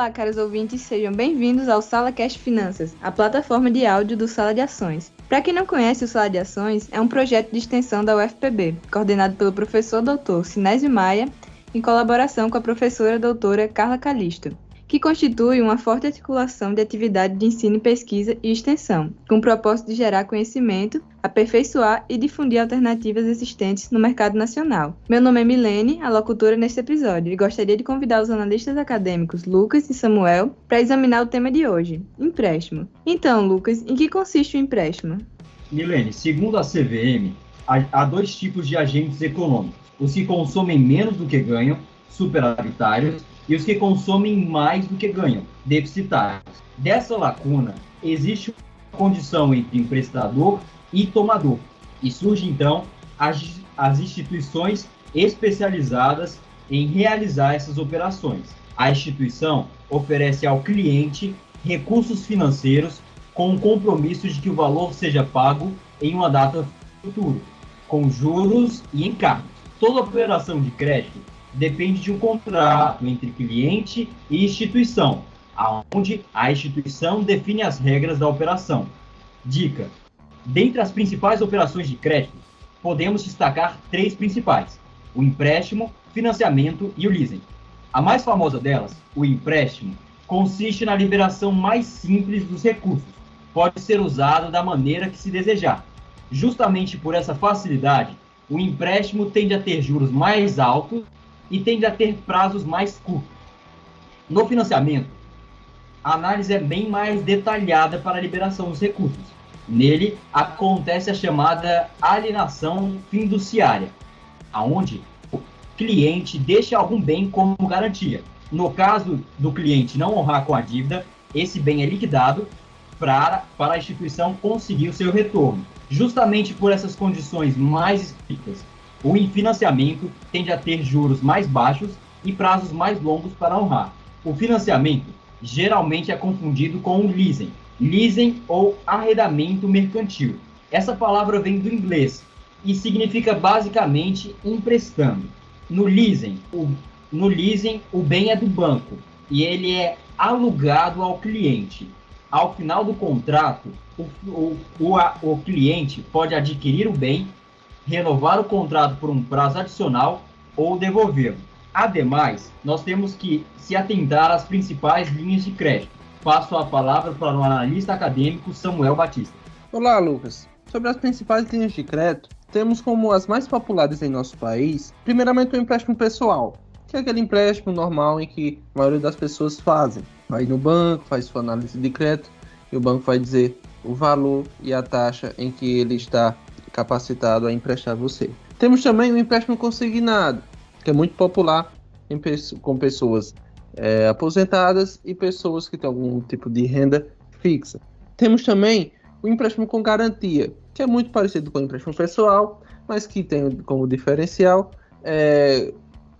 Olá, caros ouvintes, sejam bem-vindos ao SalaCast Finanças, a plataforma de áudio do Sala de Ações. Para quem não conhece, o Sala de Ações é um projeto de extensão da UFPB, coordenado pelo professor doutor Sinésio Maia, em colaboração com a professora doutora Carla Calisto, que constitui uma forte articulação de atividade de ensino, pesquisa e extensão, com o propósito de gerar conhecimento, aperfeiçoar e difundir alternativas existentes no mercado nacional. Meu nome é Milene, a locutora neste episódio, e gostaria de convidar os analistas acadêmicos Lucas e Samuel para examinar o tema de hoje, empréstimo. Então, Lucas, em que consiste o empréstimo? Milene, segundo a CVM, há dois tipos de agentes econômicos: os que consomem menos do que ganham, superavitários, e os que consomem mais do que ganham, deficitários. Dessa lacuna, existe uma condição entre emprestador e tomador, e surge então as instituições especializadas em realizar essas operações. A instituição oferece ao cliente recursos financeiros com o compromisso de que o valor seja pago em uma data futura, com juros e encargos. Toda operação de crédito depende de um contrato entre cliente e instituição, onde a instituição define as regras da operação. Dica: dentre as principais operações de crédito, podemos destacar três principais: o empréstimo, financiamento e o leasing. A mais famosa delas, o empréstimo, consiste na liberação mais simples dos recursos. Pode ser usado da maneira que se desejar. Justamente por essa facilidade, o empréstimo tende a ter juros mais altos e tende a ter prazos mais curtos. No financiamento, a análise é bem mais detalhada para a liberação dos recursos. Nele, acontece a chamada alienação fiduciária, onde o cliente deixa algum bem como garantia. No caso do cliente não honrar com a dívida, esse bem é liquidado para a instituição conseguir o seu retorno. Justamente por essas condições mais estritas, o financiamento tende a ter juros mais baixos e prazos mais longos para honrar. O financiamento geralmente é confundido com o leasing ou arrendamento mercantil. Essa palavra vem do inglês e significa basicamente emprestando. No leasing, o bem é do banco e ele é alugado ao cliente. Ao final do contrato, o cliente pode adquirir o bem, renovar o contrato por um prazo adicional ou devolvê-lo. Ademais, nós temos que se atentar às principais linhas de crédito. Passo a palavra para o analista acadêmico Samuel Batista. Olá, Lucas. Sobre as principais linhas de crédito, temos como as mais populares em nosso país, primeiramente o empréstimo pessoal, que é aquele empréstimo normal em que a maioria das pessoas fazem. Vai no banco, faz sua análise de crédito e o banco vai dizer o valor e a taxa em que ele está capacitado a emprestar você. Temos também o empréstimo consignado, que é muito popular com pessoas aposentadas e pessoas que têm algum tipo de renda fixa. Temos também o empréstimo com garantia, que é muito parecido com o empréstimo pessoal, mas que tem como diferencial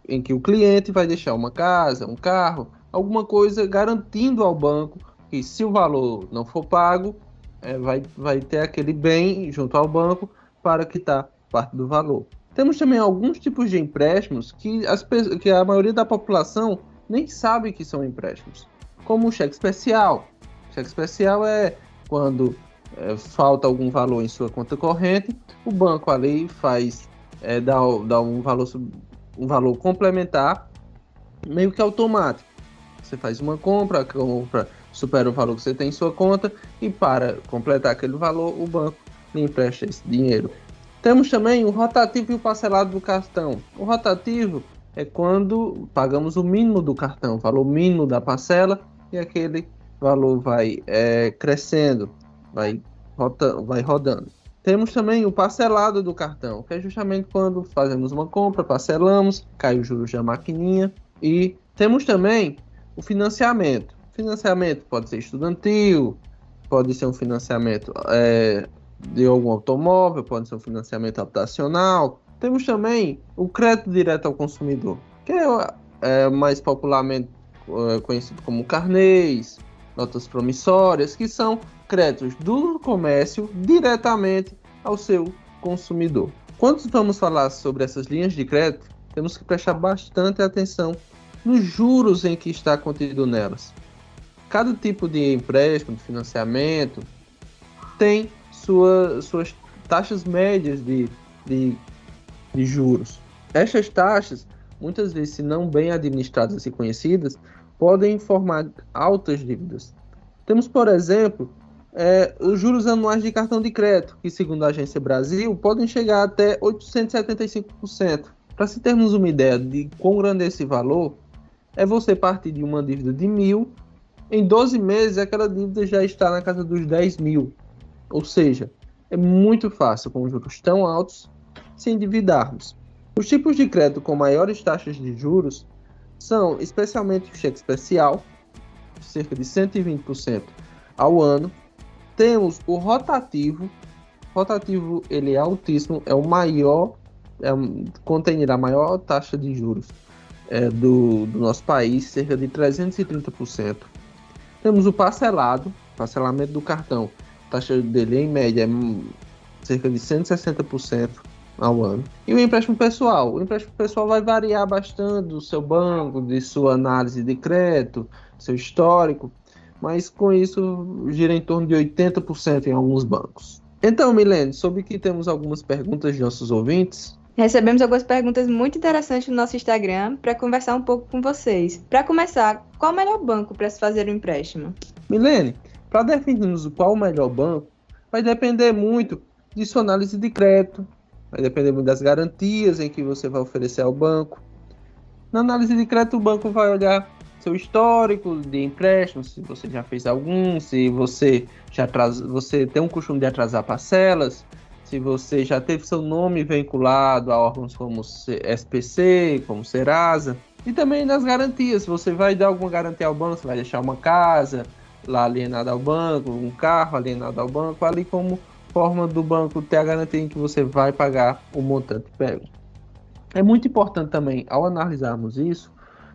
em que o cliente vai deixar uma casa, um carro, alguma coisa garantindo ao banco que, se o valor não for pago, vai ter aquele bem junto ao banco para quitar parte do valor. Temos também alguns tipos de empréstimos que a maioria da população nem sabe que são empréstimos, como o cheque especial. O cheque especial é quando falta algum valor em sua conta corrente, o banco ali dá um valor complementar, meio que automático. Você faz uma compra, a compra supera o valor que você tem em sua conta e, para completar aquele valor, o banco lhe empresta esse dinheiro. Temos também o rotativo e o parcelado do cartão. O rotativo é quando pagamos o mínimo do cartão, o valor mínimo da parcela, e aquele valor vai crescendo, vai rodando. Temos também o parcelado do cartão, que é justamente quando fazemos uma compra, parcelamos, cai os juros da maquininha. E temos também o financiamento. Financiamento pode ser estudantil, pode ser um financiamento de algum automóvel, pode ser um financiamento habitacional. Temos também o crédito direto ao consumidor, que é mais popularmente conhecido como carnês, notas promissórias, que são créditos do comércio diretamente ao seu consumidor. Quando vamos falar sobre essas linhas de crédito, temos que prestar bastante atenção nos juros em que está contido nelas. Cada tipo de empréstimo, de financiamento, tem suas taxas médias de juros. Estas taxas, muitas vezes, se não bem administradas e conhecidas, podem formar altas dívidas. Temos, por exemplo, os juros anuais de cartão de crédito, que, segundo a Agência Brasil, podem chegar até 875%. Para se termos uma ideia de quão grande é esse valor, é você partir de uma dívida de 1.000, em 12 meses aquela dívida já está na casa dos 10.000. Ou seja, é muito fácil, com juros tão altos, se endividarmos. Os tipos de crédito com maiores taxas de juros são especialmente o cheque especial, cerca de 120% ao ano. Temos o rotativo. Rotativo, ele é altíssimo, é o maior, contém a maior taxa de juros do nosso país, cerca de 330%. Temos o parcelamento do cartão. A taxa dele, em média, é cerca de 160% ao ano. E o empréstimo pessoal. O empréstimo pessoal vai variar bastante do seu banco, de sua análise de crédito, seu histórico, mas com isso gira em torno de 80% em alguns bancos. Então, Milene, soube que temos algumas perguntas de nossos ouvintes. Recebemos algumas perguntas muito interessantes no nosso Instagram para conversar um pouco com vocês. Para começar, qual o melhor banco para se fazer um empréstimo? Milene, para definirmos qual o melhor banco, vai depender muito de sua análise de crédito, vai depender muito das garantias em que você vai oferecer ao banco. Na análise de crédito, o banco vai olhar seu histórico de empréstimo, se você já fez algum, se você tem um costume de atrasar parcelas, se você já teve seu nome vinculado a órgãos como SPC, como Serasa. E também nas garantias, se você vai dar alguma garantia ao banco, você vai deixar uma casa lá alienada ao banco, um carro alienado ao banco, ali como forma do banco ter a garantia em que você vai pagar o montante pego. É muito importante também, ao analisarmos isso,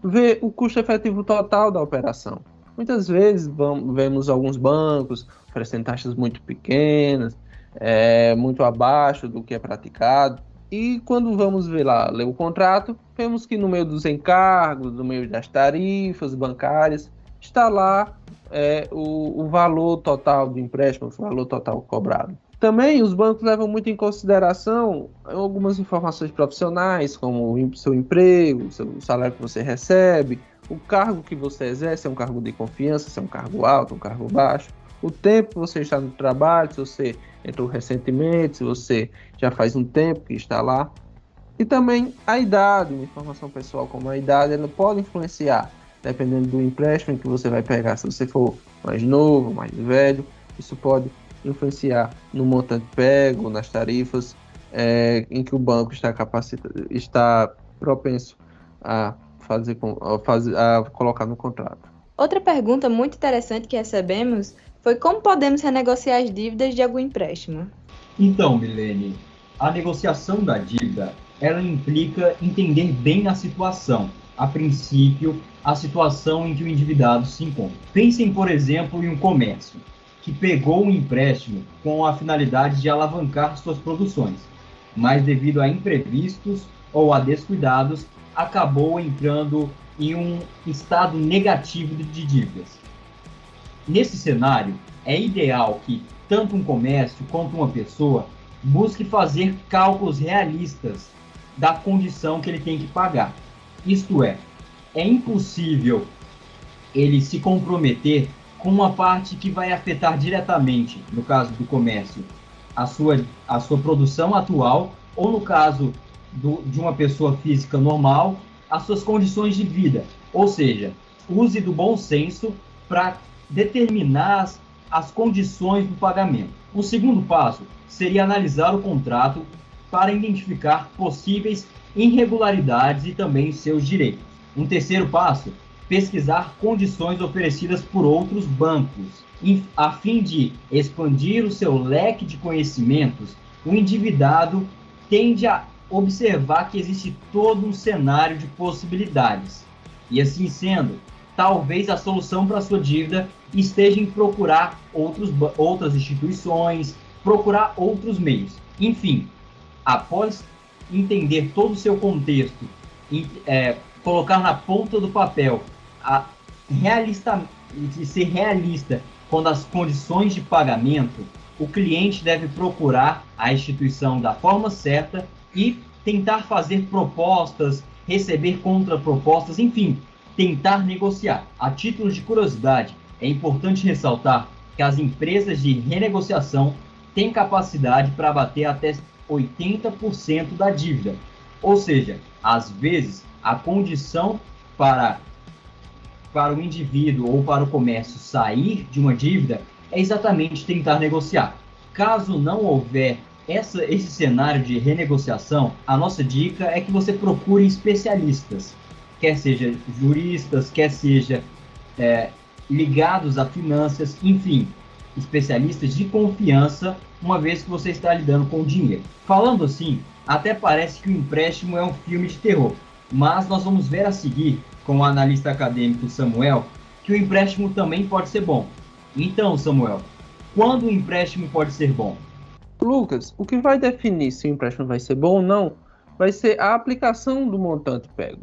ver o custo efetivo total da operação. Muitas vezes vemos alguns bancos oferecendo taxas muito pequenas, muito abaixo do que é praticado. E quando vamos ler o contrato, vemos que no meio dos encargos, no meio das tarifas bancárias, está lá o valor total do empréstimo, o valor total cobrado. Também os bancos levam muito em consideração algumas informações profissionais, como o seu emprego, o salário que você recebe, o cargo que você exerce, se é um cargo de confiança, se é um cargo alto, um cargo baixo, o tempo que você está no trabalho, se você entrou recentemente, se você já faz um tempo que está lá. E também a idade, uma informação pessoal como a idade, ela pode influenciar, dependendo do empréstimo que você vai pegar. Se você for mais novo, mais velho, isso pode influenciar no montante pego, nas tarifas em que o banco está propenso a colocar no contrato. Outra pergunta muito interessante que recebemos foi como podemos renegociar as dívidas de algum empréstimo. Então, Milene, a negociação da dívida, ela implica entender bem a situação. A princípio, a situação em que o endividado se encontra. Pensem, por exemplo, em um comércio que pegou um empréstimo com a finalidade de alavancar suas produções, mas devido a imprevistos ou a descuidados, acabou entrando em um estado negativo de dívidas. Nesse cenário, é ideal que tanto um comércio quanto uma pessoa busque fazer cálculos realistas da condição que ele tem que pagar. Isto é impossível ele se comprometer com uma parte que vai afetar diretamente, no caso do comércio, a sua produção atual, ou no caso de uma pessoa física normal, as suas condições de vida. Ou seja, use do bom senso para determinar as condições do pagamento. O segundo passo seria analisar o contrato para identificar possíveis irregularidades e também seus direitos. Um terceiro passo, pesquisar condições oferecidas por outros bancos. A fim de expandir o seu leque de conhecimentos, o endividado tende a observar que existe todo um cenário de possibilidades. E assim sendo, talvez a solução para a sua dívida esteja em procurar outras instituições, procurar outros meios. Enfim, após entender todo o seu contexto, colocar na ponta do papel, ser realista quando as condições de pagamento, o cliente deve procurar a instituição da forma certa e tentar fazer propostas, receber contrapropostas, enfim, tentar negociar. A título de curiosidade, é importante ressaltar que as empresas de renegociação têm capacidade para abater até 80% da dívida. Ou seja, às vezes, a condição para o indivíduo ou para o comércio sair de uma dívida é exatamente tentar negociar. Caso não houver esse cenário de renegociação, a nossa dica é que você procure especialistas, quer seja juristas, quer seja ligados a finanças, enfim, especialistas de confiança, uma vez que você está lidando com dinheiro. Falando assim, até parece que o empréstimo é um filme de terror, mas nós vamos ver a seguir, com o analista acadêmico Samuel, que o empréstimo também pode ser bom. Então, Samuel, quando o empréstimo pode ser bom? Lucas, o que vai definir se o empréstimo vai ser bom ou não vai ser a aplicação do montante pego.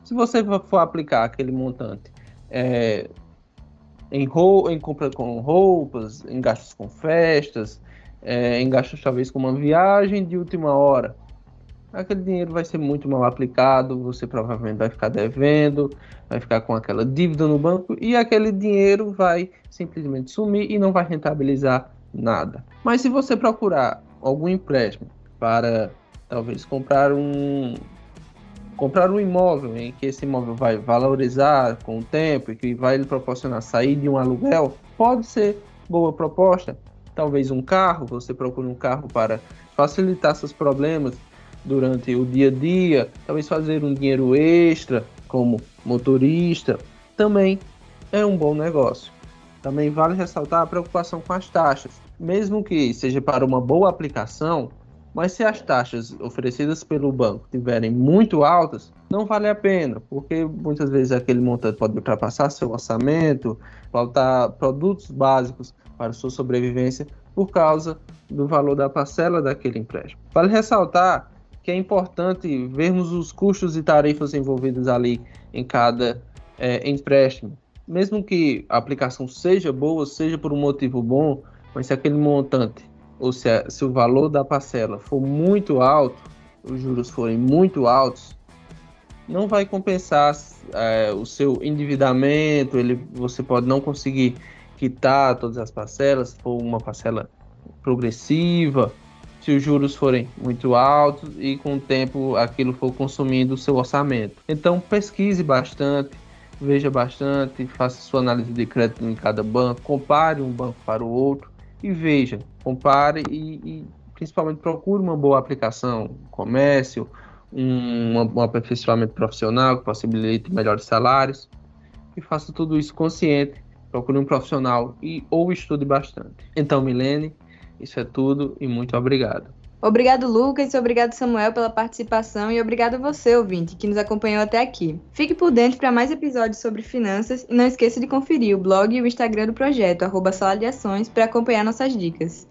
Se você for aplicar aquele montante em compra com roupas, em gastos com festas, em gastos talvez com uma viagem de última hora, aquele dinheiro vai ser muito mal aplicado, você provavelmente vai ficar devendo, vai ficar com aquela dívida no banco e aquele dinheiro vai simplesmente sumir e não vai rentabilizar nada. Mas se você procurar algum empréstimo para talvez comprar um imóvel em que esse imóvel vai valorizar com o tempo e que vai lhe proporcionar sair de um aluguel, pode ser boa proposta. Talvez um carro, você procura um carro para facilitar seus problemas durante o dia a dia, talvez fazer um dinheiro extra como motorista, também é um bom negócio. Também vale ressaltar a preocupação com as taxas, mesmo que seja para uma boa aplicação, mas se as taxas oferecidas pelo banco estiverem muito altas, não vale a pena, porque muitas vezes aquele montante pode ultrapassar seu orçamento, faltar produtos básicos para sua sobrevivência por causa do valor da parcela daquele empréstimo. Vale ressaltar que é importante vermos os custos e tarifas envolvidos ali em cada empréstimo. Mesmo que a aplicação seja boa, seja por um motivo bom, mas se aquele montante, ou se o valor da parcela for muito alto, os juros forem muito altos, não vai compensar o seu endividamento, você pode não conseguir quitar todas as parcelas, se for uma parcela progressiva, se os juros forem muito altos e com o tempo aquilo for consumindo o seu orçamento. Então pesquise bastante, veja bastante, faça sua análise de crédito em cada banco, compare um banco para o outro e veja, compare e principalmente procure uma boa aplicação, comércio, um aperfeiçoamento profissional que possibilite melhores salários e faça tudo isso consciente, procure um profissional ou estude bastante. Então, Milene, isso é tudo e muito obrigado. Obrigado, Lucas, obrigado, Samuel, pela participação e obrigado a você, ouvinte, que nos acompanhou até aqui. Fique por dentro para mais episódios sobre finanças e não esqueça de conferir o blog e o Instagram do projeto, @Sala de Ações, para acompanhar nossas dicas.